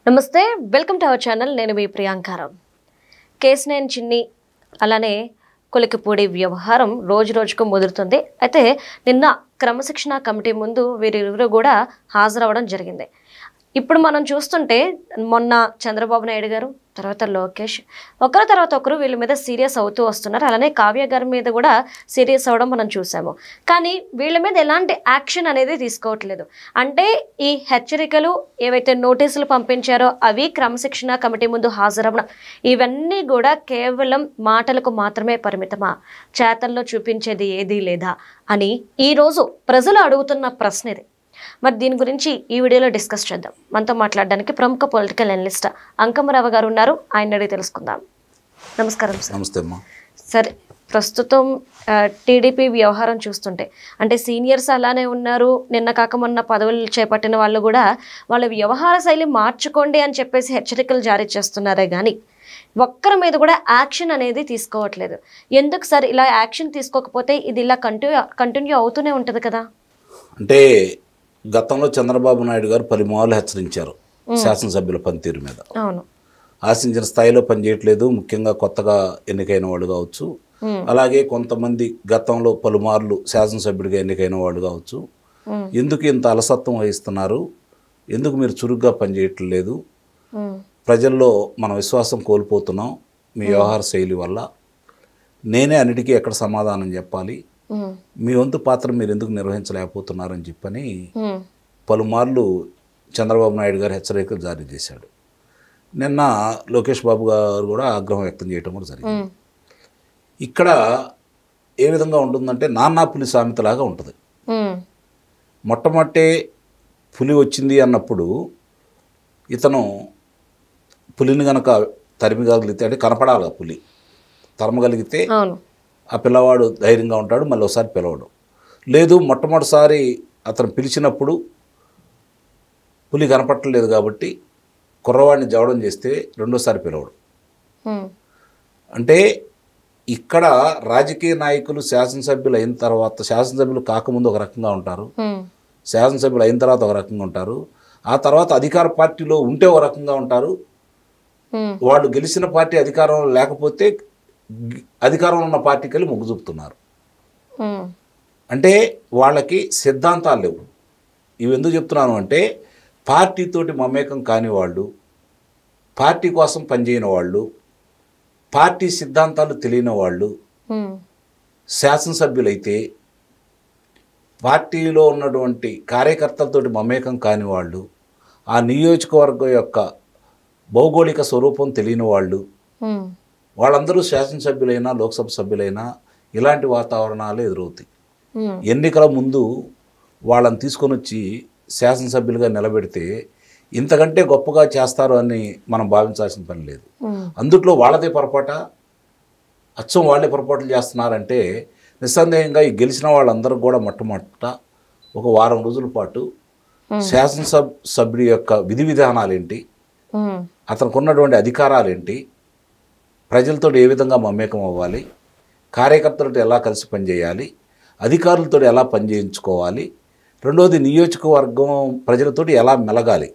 నమస్తే, welcome to our channel. నేను మీ ప్రియాంకారావు. కేసినేని చిన్ని అలానే కొలికిపూడి వ్యవహారం రోజు రోజుకు ముదురుతుంది. అయితే నిన్న క్రమశిక్షణ కమిటీ ముందు వీరిరువురు కూడా హాజరవ్వడం జరిగింది. ఇప్పుడు మనం చూస్తుంటే మొన్న చంద్రబాబు నాయుడు గారు, తర్వాత లోకేష్, ఒకరి తర్వాత ఒకరు వీళ్ళ మీద సీరియస్ అవుతూ వస్తున్నారు. అలానే కావ్య గారి మీద కూడా సీరియస్ అవ్వడం మనం చూసాము. కానీ వీళ్ళ మీద ఎలాంటి యాక్షన్ అనేది తీసుకోవట్లేదు. అంటే ఈ హెచ్చరికలు ఏవైతే నోటీసులు పంపించారో అవి క్రమశిక్షణ కమిటీ ముందు హాజరవ్వడం, ఇవన్నీ కూడా కేవలం మాటలకు మాత్రమే పరిమితమా, చేతల్లో చూపించేది ఏదీ లేదా అని ఈరోజు ప్రజలు అడుగుతున్న ప్రశ్న ఇది. మరి దీని గురించి ఈ వీడియోలో డిస్కస్ చేద్దాం. మనతో మాట్లాడడానికి ప్రముఖ పొలిటికల్ అనలిస్ట్ అంకమరావు గారు ఉన్నారు. ఆయన అడిగి తెలుసుకుందాం. నమస్కారం సార్. నమస్తే అమ్మా. సరే, ప్రస్తుతం టీడీపీ వ్యవహారం చూస్తుంటే అంటే సీనియర్స్ అలానే ఉన్నారు. నిన్న కాక మొన్న పదవులు చేపట్టిన వాళ్ళు కూడా వాళ్ళ వ్యవహార శైలి మార్చుకోండి అని చెప్పేసి హెచ్చరికలు జారీ చేస్తున్నారే కానీ ఒక్కరి మీద కూడా యాక్షన్ అనేది తీసుకోవట్లేదు. ఎందుకు సార్ ఇలా యాక్షన్ తీసుకోకపోతే ఇది ఇలా కంటిన్యూ అవుతూనే ఉంటుంది కదా? అంటే గతంలో చంద్రబాబు నాయుడు గారు పలుమార్లు హెచ్చరించారు శాసనసభ్యుల పనితీరు మీద. అవును, ఆశించిన స్థాయిలో పనిచేయట్లేదు. ముఖ్యంగా కొత్తగా ఎన్నికైన వాళ్ళు కావచ్చు, అలాగే కొంతమంది గతంలో పలుమార్లు శాసనసభ్యుడిగా ఎన్నికైన వాళ్ళు కావచ్చు. ఎందుకు ఇంత అలసత్వం వహిస్తున్నారు, ఎందుకు మీరు చురుగ్గా పనిచేయట్లేదు, ప్రజల్లో మన విశ్వాసం కోల్పోతున్నాం మీ వ్యవహార శైలి వల్ల, నేనే అన్నిటికీ ఎక్కడ సమాధానం చెప్పాలి, మీ వంతు పాత్ర మీరు ఎందుకు నిర్వహించలేకపోతున్నారని చెప్పని పలుమార్లు చంద్రబాబు నాయుడు గారు హెచ్చరికలు జారీ చేశాడు. నిన్న లోకేష్ బాబు గారు కూడా ఆగ్రహం వ్యక్తం చేయడం కూడా జరిగింది. ఇక్కడ ఏ విధంగా ఉంటుందంటే నాన్నా పులి సామెతలాగా ఉంటుంది. మొట్టమొదటే పులి వచ్చింది అన్నప్పుడు ఇతను పులిని కనుక తరిమిగలిగితే, అంటే కనపడాలి పులి, తరమగలిగితే ఆ పిల్లవాడు ధైర్యంగా ఉంటాడు, మళ్ళీ ఒకసారి పిలవడు. లేదు, మొట్టమొదటిసారి అతను పిలిచినప్పుడు పులి కనపట్టలేదు కాబట్టి కుర్రవాడిని జవడం చేస్తే రెండోసారి పిలవడు. అంటే ఇక్కడ రాజకీయ నాయకులు శాసనసభ్యులు అయిన తర్వాత, శాసనసభ్యులు కాకముందు ఒక రకంగా ఉంటారు, శాసనసభ్యులు అయిన తర్వాత ఒక రకంగా ఉంటారు, ఆ తర్వాత అధికార పార్టీలో ఉంటే ఒక రకంగా ఉంటారు, వాళ్ళు గెలిచిన పార్టీ అధికారంలో లేకపోతే అధికారంలో ఉన్న పార్టీకి వెళ్ళి మొగ్గు చూపుతున్నారు. అంటే వాళ్ళకి సిద్ధాంతాలు లేవు. ఇవి ఎందుకు చెప్తున్నాను అంటే, పార్టీతోటి మమేకం కాని వాళ్ళు, పార్టీ కోసం పనిచేయని వాళ్ళు, పార్టీ సిద్ధాంతాలు తెలియని వాళ్ళు శాసనసభ్యులైతే, పార్టీలో ఉన్నటువంటి కార్యకర్తలతోటి మమేకం కాని వాళ్ళు, ఆ నియోజకవర్గం యొక్క భౌగోళిక స్వరూపం తెలియని వాళ్ళు, వాళ్ళందరూ శాసనసభ్యులైనా లోక్సభ సభ్యులైనా ఇలాంటి వాతావరణాలు ఎదురవుతాయి. ఎన్నికల ముందు వాళ్ళని తీసుకొని వచ్చి శాసనసభ్యులుగా నిలబెడితే ఇంతకంటే గొప్పగా చేస్తారు అని మనం భావించాల్సిన పని లేదు. అందుట్లో వాళ్ళదే పొరపాట, అచ్చం వాళ్ళే పొరపాట్లు చేస్తున్నారంటే నిస్సందేహంగా ఈ గెలిచిన వాళ్ళందరూ కూడా మొట్టమొదట ఒక వారం రోజుల పాటు శాసనసభ్యుడి యొక్క విధి విధానాలేంటి, అతనికి ఉన్నటువంటి అధికారాలేంటి, ప్రజలతో ఏ విధంగా మమేకం అవ్వాలి, కార్యకర్తలతో ఎలా కలిసి పనిచేయాలి, అధికారులతో ఎలా పనిచేయించుకోవాలి, రెండోది నియోజకవర్గం ప్రజలతో ఎలా మెలగాలి,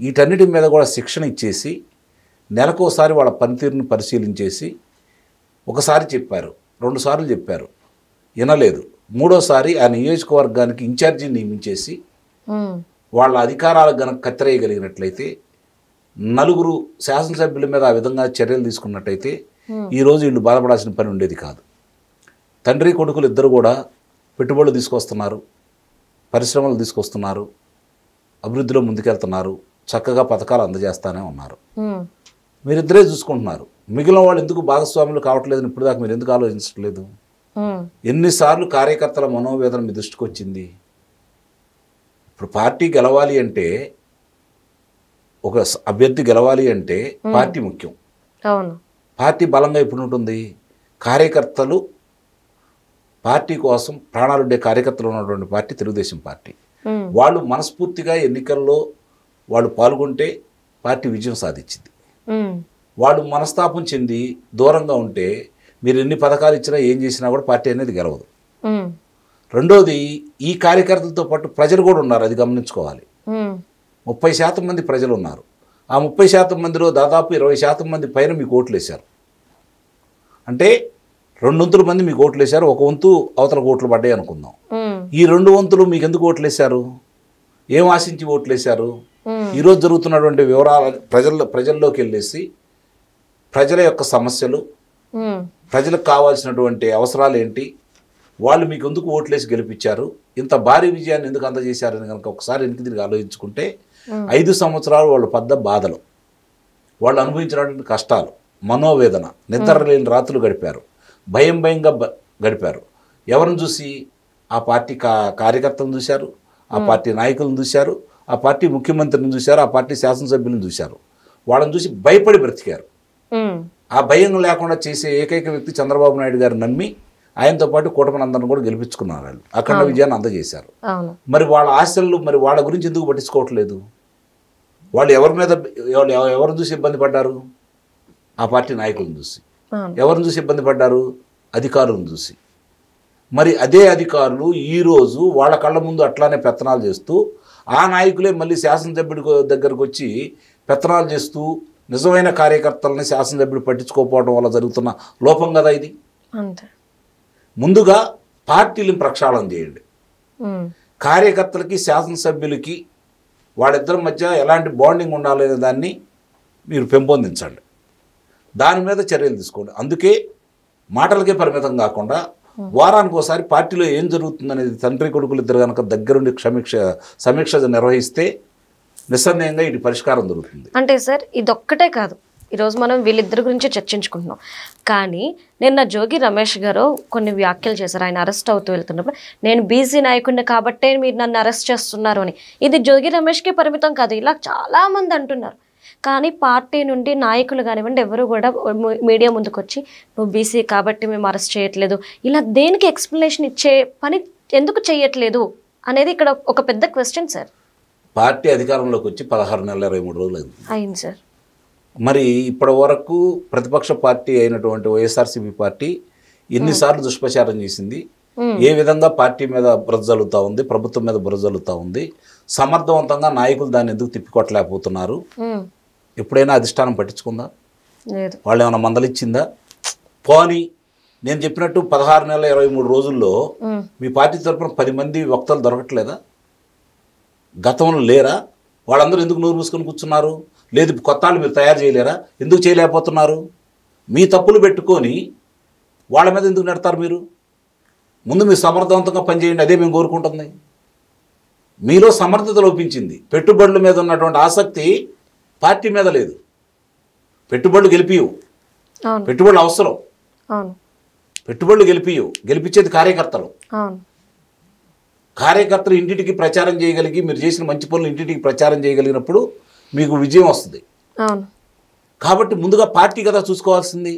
వీటన్నిటి మీద కూడా శిక్షణ ఇచ్చేసి నెలకోసారి వాళ్ళ పనితీరుని పరిశీలించేసి, ఒకసారి చెప్పారు, రెండుసార్లు చెప్పారు, వినలేదు, మూడోసారి ఆ నియోజకవర్గానికి ఇన్ఛార్జిని నియమించేసి వాళ్ళ అధికారాలకు గనక కత్తెరేయగలిగినట్లయితే, నలుగురు శాసనసభ్యుల మీద ఆ విధంగా చర్యలు తీసుకున్నట్టయితే ఈరోజు వీళ్ళు బాధపడాల్సిన పని ఉండేది కాదు. తండ్రి కొడుకులు ఇద్దరు కూడా పెట్టుబడులు తీసుకొస్తున్నారు, పరిశ్రమలు తీసుకొస్తున్నారు, అభివృద్ధిలో ముందుకెళ్తున్నారు, చక్కగా పథకాలు అందజేస్తానే ఉన్నారు. మీరిద్దరే చూసుకుంటున్నారు. మిగిలిన వాళ్ళు ఎందుకు భాగస్వాములు కావట్లేదని ఇప్పుడు దాకా మీరు ఎందుకు ఆలోచించట్లేదు? ఎన్నిసార్లు కార్యకర్తల మనోవేదన మీ దృష్టికి వచ్చింది? ఇప్పుడు పార్టీ గెలవాలి అంటే, ఒక అభ్యర్థి గెలవాలి అంటే పార్టీ ముఖ్యం. పార్టీ బలంగా ఇప్పుడు ఉంటుంది. కార్యకర్తలు, పార్టీ కోసం ప్రాణాలుండే కార్యకర్తలు ఉన్నటువంటి పార్టీ తెలుగుదేశం పార్టీ. వాళ్ళు మనస్ఫూర్తిగా ఎన్నికల్లో వాళ్ళు పాల్గొంటే పార్టీ విజయం సాధించింది. వాళ్ళు మనస్తాపం చెంది దూరంగా ఉంటే మీరు ఎన్ని పథకాలు ఇచ్చినా ఏం చేసినా కూడా పార్టీ అనేది గెలవదు. రెండోది, ఈ కార్యకర్తలతో పాటు ప్రజలు కూడా ఉన్నారు, అది గమనించుకోవాలి. 30% మంది ప్రజలు ఉన్నారు. ఆ 30% మందిలో దాదాపు 20% మంది పైన మీకు ఓట్లు వేశారు. అంటే 2 వంతుల మంది మీకు ఓట్లు వేశారు, 1 వంతు అవతల ఓట్లు పడ్డాయి అనుకుందాం. ఈ 2 వంతులు మీకు ఎందుకు ఓట్లు వేశారు? ఏం ఆశించి ఓట్లు వేశారు? ఈరోజు జరుగుతున్నటువంటి వివరాలు ప్రజల్లోకి వెళ్ళేసి ప్రజల యొక్క సమస్యలు, ప్రజలకు కావాల్సినటువంటి అవసరాలు ఏంటి, వాళ్ళు మీకు ఎందుకు ఓట్లేసి గెలిపించారు, ఇంత భారీ విజయాన్ని ఎందుకు అందజేశారని కనుక ఒకసారి వెనక్కి తిరిగి ఆలోచించుకుంటే 5 సంవత్సరాలు వాళ్ళు పడ్డ బాధలు, వాళ్ళు అనుభవించినటువంటి కష్టాలు, మనోవేదన, నిద్ర లేని రాత్రులు గడిపారు, భయంగా గడిపారు. ఎవరిని చూసి? ఆ పార్టీ కార్యకర్తలను చూశారు, ఆ పార్టీ నాయకులను చూశారు, ఆ పార్టీ ముఖ్యమంత్రిని చూశారు, ఆ పార్టీ శాసనసభ్యులను చూశారు. వాళ్ళని చూసి భయపడి బ్రతికారు. ఆ భయం లేకుండా చేసే ఏకైక వ్యక్తి చంద్రబాబు నాయుడు గారు నమ్మి ఆయనతో పాటు కూటమినందరిని కూడా గెలిపించుకున్నారు. వాళ్ళు అఖండ విజయాన్ని అందజేశారు. మరి వాళ్ళ ఆశలు, మరి వాళ్ళ గురించి ఎందుకు పట్టించుకోవట్లేదు? వాళ్ళు ఎవరిని చూసి ఇబ్బంది పడ్డారు? ఆ పార్టీ నాయకులను చూసి. ఎవరిని చూసి ఇబ్బంది పడ్డారు? అధికారులను చూసి. మరి అదే అధికారులు ఈరోజు వాళ్ళ కళ్ళ ముందు అట్లానే పెత్తనాలు చేస్తూ, ఆ నాయకులే మళ్ళీ శాసనసభ్యుడి దగ్గరకు వచ్చి పెత్తనాలు చేస్తూ నిజమైన కార్యకర్తలని శాసనసభ్యుడు పట్టించుకోకపోవడం వల్ల జరుగుతున్న లోపం కదా ఇది. ముందుగా పార్టీలను ప్రక్షాళన చేయండి. కార్యకర్తలకి శాసనసభ్యులకి వాళ్ళిద్దరి మధ్య ఎలాంటి బాండింగ్ ఉండాలనే దాన్ని మీరు పెంపొందించండి. దాని మీద చర్యలు తీసుకోండి. అందుకే మాటలకే పరిమితం కాకుండా వారానికి ఒకసారి పార్టీలో ఏం జరుగుతుందనేది తండ్రి కొడుకులు ఇద్దరు కనుక దగ్గరుండి సమీక్ష నిర్వహిస్తే నిస్సందేహంగా ఇది పరిష్కారం దొరుకుతుంది. అంటే సార్ ఇదొక్కటే కాదు, ఈరోజు మనం వీళ్ళిద్దరి గురించి చర్చించుకుంటున్నాం. కానీ నిన్న జోగి రమేష్ గారు కొన్ని వ్యాఖ్యలు చేశారు. ఆయన అరెస్ట్ అవుతూ వెళ్తున్నప్పుడు, నేను బీసీ నాయకుడిని కాబట్టే మీరు నన్ను అరెస్ట్ చేస్తున్నారు అని. ఇది జోగి రమేష్కి పరిమితం కాదు, ఇలా చాలామంది అంటున్నారు. కానీ పార్టీ నుండి నాయకులు కానివ్వండి ఎవరు కూడా మీడియా ముందుకు వచ్చి నువ్వు బీసీ కాబట్టి మేము అరెస్ట్ చేయట్లేదు, ఇలా దేనికి ఎక్స్ప్లెనేషన్ ఇచ్చే పని ఎందుకు చేయట్లేదు అనేది ఇక్కడ ఒక పెద్ద క్వశ్చన్ సార్. పార్టీ అధికారంలోకి వచ్చి 16 నెలల 23 రోజులు అయింది సార్. మరి ఇప్పటి వరకు ప్రతిపక్ష పార్టీ అయినటువంటి వైఎస్ఆర్సీపీ పార్టీ ఎన్నిసార్లు దుష్ప్రచారం చేసింది, ఏ విధంగా పార్టీ మీద బురద జల్లుతూ ఉంది, ప్రభుత్వం మీద బురద జల్లుతూ ఉంది, సమర్థవంతంగా నాయకులు దాన్ని ఎందుకు తిప్పికొట్టలేకపోతున్నారు? ఎప్పుడైనా అధిష్టానం పట్టించుకుందా? వాళ్ళు ఏమైనా మందలిచ్చిందా? పోనీ నేను చెప్పినట్టు 16 నెలల 23 రోజుల్లో మీ పార్టీ తరఫున 10 మంది వక్తలు దొరకట్లేదా? గతంలో లేరా? వాళ్ళందరూ ఎందుకు నోరు మూసుకొని కూర్చున్నారు? లేదు కొత్త వాళ్ళు మీరు తయారు చేయలేరా? ఎందుకు చేయలేకపోతున్నారు? మీ తప్పులు పెట్టుకొని వాళ్ళ మీద ఎందుకు నెడతారు మీరు? ముందు మీరు సమర్థవంతంగా పనిచేయండి, అదే మేము కోరుకుంటుంది. మీలో సమర్థత లోపించింది. పెట్టుబడుల మీద ఉన్నటువంటి ఆసక్తి పార్టీ మీద లేదు. పెట్టుబడులు గెలిపియవు, పెట్టుబడులు అవసరం, పెట్టుబడులు గెలిపించేది కార్యకర్తలు. కార్యకర్తలు ఇంటింటికి ప్రచారం చేయగలిగి మీరు చేసిన మంచి పనులు ఇంటింటికి ప్రచారం చేయగలిగినప్పుడు మీకు విజయం వస్తుంది. కాబట్టి ముందుగా పార్టీ కదా చూసుకోవాల్సింది.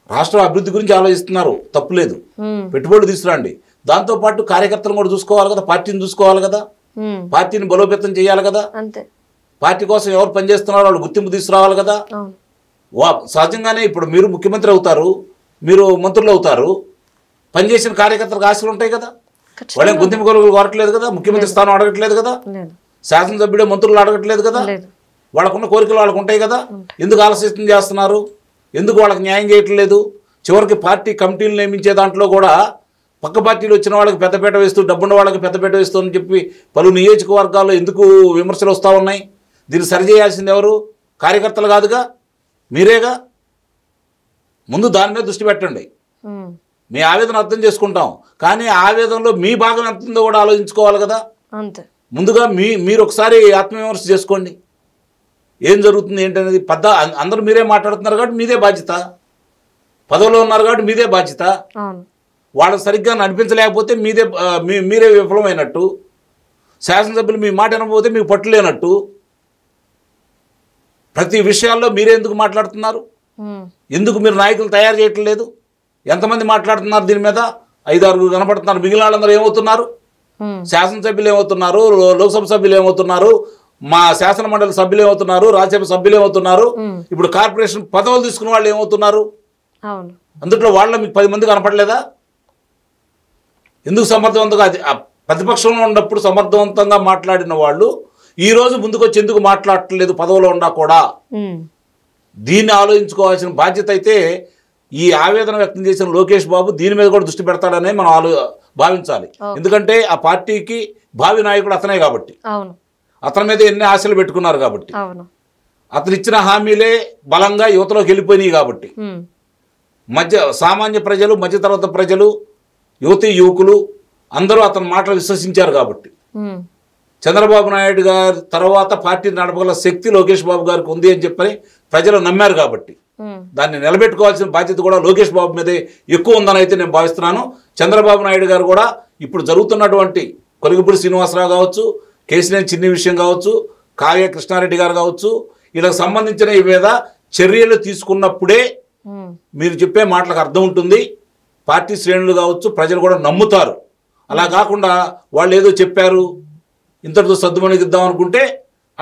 రాష్ట్ర అభివృద్ధి గురించి ఆలోచిస్తున్నారు, తప్పులేదు, పెట్టుబడులు తీసుకురండి. దాంతోపాటు కార్యకర్తలను కూడా చూసుకోవాలి కదా, పార్టీని చూసుకోవాలి కదా, పార్టీని బలోపేతం చేయాలి కదా. పార్టీ కోసం ఎవరు పనిచేస్తున్నారో వాళ్ళు గుర్తింపు తీసుకురావాలి కదా. సహజంగానే ఇప్పుడు మీరు ముఖ్యమంత్రి అవుతారు, మీరు మంత్రులు అవుతారు, పనిచేసిన కార్యకర్తలకు ఆశలు ఉంటాయి కదా. వాళ్ళేం గుర్తింపు కోరట్లేదు కదా, ముఖ్యమంత్రి స్థానం అడగట్లేదు కదా, శాసనసభ్యుడే మంత్రులు అడగట్లేదు కదా. వాళ్ళకున్న కోరికలు వాళ్ళకు ఉంటాయి కదా. ఎందుకు ఆలస్యం చేస్తున్నారు? ఎందుకు వాళ్ళకి న్యాయం చేయట్లేదు? చివరికి పార్టీ కమిటీలు నియమించే దాంట్లో కూడా పక్క పార్టీలు వచ్చిన వాళ్ళకి పెద్దపేట వేస్తూ, డబ్బున్న వాళ్ళకి పెద్దపేట వేస్తూ అని చెప్పి పలు నియోజకవర్గాల్లో ఎందుకు విమర్శలు వస్తూ ఉన్నాయి? దీన్ని సరిచేయాల్సింది ఎవరు? కార్యకర్తలు కాదుగా, మీరేగా. ముందు దాని మీద దృష్టి పెట్టండి. మీ ఆవేదన అర్థం చేసుకుంటాం, కానీ ఆవేదనలో మీ భాగం ఎంత ఉందో కూడా ఆలోచించుకోవాలి కదా. ముందుగా మీరు ఒకసారి ఆత్మవిమర్శ చేసుకోండి. ఏం జరుగుతుంది ఏంటనేది అందరూ మీరే మాట్లాడుతున్నారు కాబట్టి మీదే బాధ్యత. పదవిలో ఉన్నారు కాబట్టి మీదే బాధ్యత. వాళ్ళని సరిగ్గా నడిపించలేకపోతే మీరే విఫలమైనట్టు. శాసనసభ్యులు మీ మాట వినకపోతే మీకు పట్టు లేనట్టు. ప్రతి విషయాల్లో మీరే ఎందుకు మాట్లాడుతున్నారు? ఎందుకు మీరు నాయకులు తయారు చేయటం లేదు? ఎంతమంది మాట్లాడుతున్నారు దీని మీద? 5-6 కనపడుతున్నారు. మిగిలిన వాళ్ళందరూ ఏమవుతున్నారు? శాసనసభ్యులు ఏమవుతున్నారు? లోక్సభ సభ్యులు ఏమవుతున్నారు? మా శాసన మండలి సభ్యులు ఏమవుతున్నారు? రాజ్యసభ సభ్యులు ఏమవుతున్నారు? ఇప్పుడు కార్పొరేషన్ పదవులు తీసుకున్న వాళ్ళు ఏమవుతున్నారు? అందుట్లో వాళ్ళ మీకు 10 మంది కనపడలేదా? ఎందుకు సమర్థవంతంగా ప్రతిపక్షంలో ఉన్నప్పుడు సమర్థవంతంగా మాట్లాడిన వాళ్ళు ఈరోజు ముందుకొచ్చి ఎందుకు మాట్లాడట్లేదు పదవిలో ఉన్నా కూడా? దీన్ని ఆలోచించుకోవాల్సిన బాధ్యత అయితే ఈ ఆవేదన వ్యక్తం చేసిన లోకేష్ బాబు దీని మీద కూడా దృష్టి పెడతాడనే మనం భావించాలి. ఎందుకంటే ఆ పార్టీకి భావి నాయకుడు అతనే కాబట్టి, అతని మీద ఎన్ని ఆశలు పెట్టుకున్నారు కాబట్టి, అతను ఇచ్చిన హామీలే బలంగా యువతలోకి వెళ్ళిపోయినాయి కాబట్టి, సామాన్య ప్రజలు, మధ్యతరగతి ప్రజలు, యువతీ యువకులు అందరూ అతని మాటలు విశ్వసించారు కాబట్టి, చంద్రబాబు నాయుడు గారి తర్వాత పార్టీని నడపగల శక్తి లోకేష్ బాబు గారికి ఉంది అని చెప్పని ప్రజలు నమ్మారు కాబట్టి దాన్ని నిలబెట్టుకోవాల్సిన బాధ్యత కూడా లోకేష్ బాబు మీదే ఎక్కువ ఉందని అయితే నేను భావిస్తున్నాను. చంద్రబాబు నాయుడు గారు కూడా ఇప్పుడు జరుగుతున్నటువంటి కొలిగిపూడి శ్రీనివాసరావు కావచ్చు, కేసినేని చిన్ని విషయం కావచ్చు, కావ్య కృష్ణారెడ్డి గారు కావచ్చు, వీళ్ళకి సంబంధించిన ఈ మీద చర్యలు తీసుకున్నప్పుడే మీరు చెప్పే మాటలకు అర్థం ఉంటుంది. పార్టీ శ్రేణులు కావచ్చు, ప్రజలు కూడా నమ్ముతారు. అలా కాకుండా వాళ్ళు ఏదో చెప్పారు ఇంతటితో సర్దుమణిగిద్దాం అనుకుంటే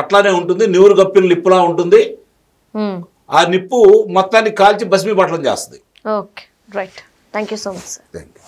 అట్లానే ఉంటుంది. నివురు గప్పిన నిప్పులా ఉంటుంది. ఆ నిప్పు మొత్తాన్ని కాల్చి భస్మీపట్నం చేస్తుంది. Okay, right. Thank you so much sir. Thank you.